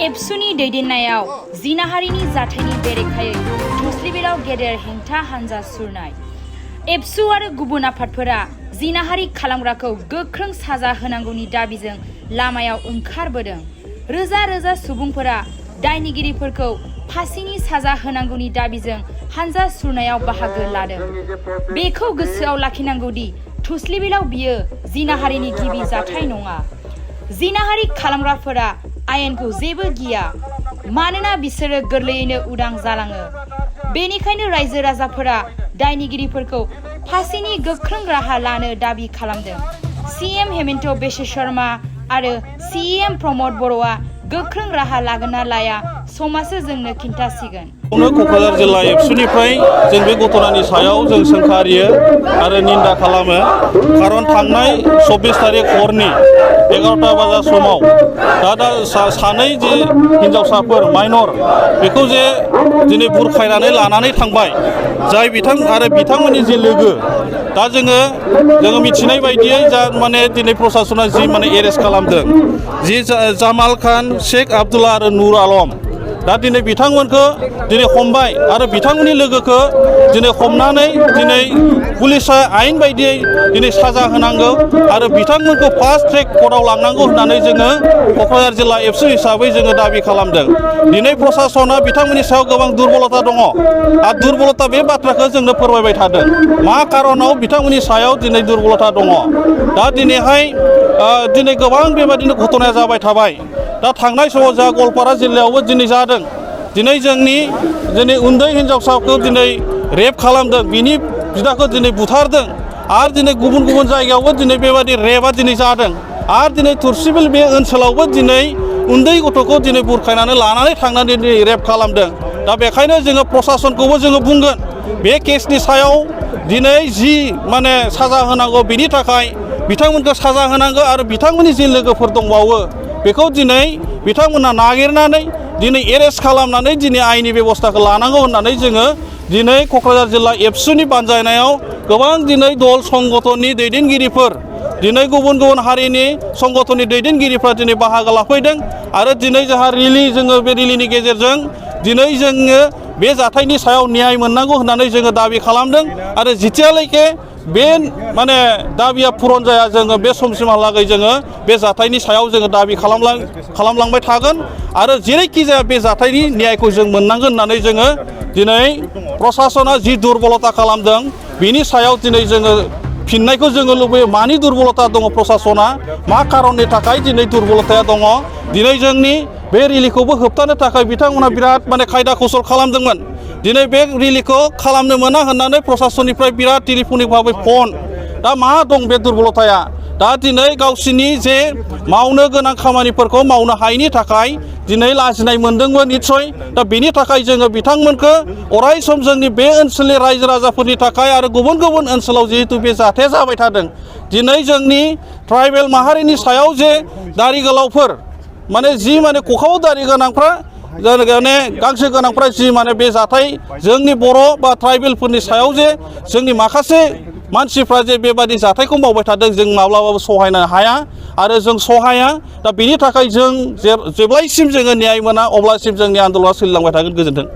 एबसुनि दैदेननायाव जिनाहारिनि जाथायनि बेरेखायै थुस्लिबेराव गेदेर हेंथा हानजा सुरनाय एबसु आरो गुबुन आफादफोरा जिनाहारि खालामग्राखौ गोख्रों साजा होनांगौनि दाबिजों लामायाव ओंखारबोदों। रोजा रोजा सुबुंफोरा दायनिगिरिफोरखौ फासिनि साजा होनांगौनि दाबिजों हानजा सुरनायाव बाहागो लादों। बेखौ गोसोआव लाखिनांगौदि थुस्लिबेराव बियो जिनाहारिनि गिबि जाथाय नङा। जिनाहारि खालामग्राफोरा आयेनखौ जेबो गिया मानोना बिसोरो गोरलैयैनो उदां जालाङो। बेनिखायनो रायजो राजाफोरा दायनिगिरिफोरखौ फासिनि गोख्रों राहा लानो दाबि खालामदों। सीएम हेमन्त बिस्वा शर्मा आरो सीएम प्रमोद बर'आ गोख्रों राहा लागोन ना लाया समासो जोंनो खिन्थासिगोन। क'क्राझार जिल्ला एबसुनिफ्राय जों बे घटनानि सायाव जों सोंखारियो आरो निन्दा खालामो। खारन थांनाय 24 तारिख हरनि 11टा बाजा समाव दा सानै जे हिन्जावसाफोर माइनर बेखौ जे दिनै बुरखायनानै लानानै थांबाय जाय बिथांमोननि जे लोगो दा जोङो मिथिनाय बायदियै जा माने दिनै प्रशासना जि माने एरेस्ट खालामदों जि जामाल खान शेख आब्दुल्ला आरो नुर आलम दा दिनै बिथांमोनखौ दिनै हमबाय आरो बिथांमोननि लोगोखौ दिनै हमनानै दिनै पुलिसा आयेन बायदियै दिनै साजा होनांगौ आरो बिथांमोनखौ फास्ट ट्रेक कर्टआव लांनांगौ होननानै जोङो क'क्राझार जिल्ला एबसु हिसाबै जोङो दाबि खालामदों। दिनै प्रशासना बिथांमोननि सायाव गोबां दुर्बलता दङ आरो दुर्बलता बे बाथ्राखौ जोंनो फोरमायबाय थादों मा कारनाव बिथांमोननि सायाव दिनै दुर्बलता दङ। दा दिनैहाय दिनै गोबां बेबायदिनो घटनाया जाबाय थाबाय। दा थांनाय समाव जा गवालपारा जिल्लायावबो दिनै जादों। दिनै जोंनि उन्दै हिन्जावसाखौ दिनै रेप खालामदों बिनि बिदाखौ दिनै बुथारदों आरो दिनै गुबुन गुबुन जायगायावबो दिनै बेबायदि रेपआ दिनै जादों आरो दिनै थुरसिबिल बे ओनसोलावबो दिनै उन्दै गथ'खौ दिनै बुरखायनानै लानानै थांनानै दिनै रेप खालामदों। दा बेखायनो जोङो प्रशासनखौबो जोङो बुंगोन बे केसनि सायाव दिनै जि माने साजा होनांगौ बेनि थाखाय बिथांमोनखौ साजा होनांगौ आरो बिथांमोननि जि लोगोफोर दंबावो बेखौ दिनै बिथांमोना नागिरनानै दिनै एरेस्ट खालामनानै दिनै आयेननि बेबस्थाखौ लानांगौ होननानै जोङो दिनै क'क्राझार जिल्ला एबसुनि बानजायनायाव गोबां दिनै दल संगठननि दैदेनगिरिफोर दिनै गुबुन गुबुन हारिनि संगठननि दैदेनगिरिफ्रा दिनै बाहागो लाफैदों आरो दिनै जोंहा जोङो बे रिलिनि गेजेरजों दिनै जोङो बे जाथायनि सायाव न्याय मोननांगौ होननानै जोङो दाबि खालामदों आरो जितियालागै बे माने दाबिया पुरन जाया जोङो बे समसिमहालागै जोङो बे जाथायनि सायाव जोङो दाबि खालामलांबाय थागोन आरो जेरैखि जाया बे जाथायनि न्यायखौ जों मोननांगोन होननानै जोङो दिनै प्रशासना जि दुर्बलता खालामदों बिनि सायाव दिनै जोङो फिननायखौ जोङो लुबैयो। मानि दुर्बलता दङ प्रशासना मा खारननि थाखाय दिनै दुर्बलताया दङ। दिनै जोंनि बे रेलिखौबो होबथानो थाखाय बिथांमोना बिराद माने खायदा कौशल खालामदोंमोन। दिनै बे रेलिखौ खालामनो मोना होननानै प्रशासननिफ्राय बिराद टेलिफनिक भाबै फन दा मा दं बे दुर्बलताया दा दिनै गावसिनि जे मावनो गोनां खामानिफोरखौ मावनो हायैनि थाखाय दिनै लाजिनाय मोनदोंमोन निस्सय। दा बेनि थाखाय जोङो बिथांमोनखौ अराय सम जोंनि बे ओनसोलनि रायजो राजाफोरनि थाखाय आरो गुबुन गुबुन ओनसोलाव जिहेतु बे जाथाया जाबाय थादों दिनै जोंनि ट्राइबेल माहारिनि सायाव जे दारि गोलावफोर माने जि माने खखाव दारि गोनांफ्रा माने गांसो गोनांफ्रा जि माने बे जाथाय जोंनि बर' बा ट्राइबेलफोरनि सायाव जे जोंनि माखासे मानसिफ्रा जे बेबादि जाथायखौ मावबाय थादों जों माब्लाबाबो सहायनो हाया आरो जों सहाया। दा बेनि थाखाय जों जेब्लायसिम जोङो न्याय मोना अब्लासिम जोंनि आन्दलना सोलिलांबाय थागोन। गोजोन्थों।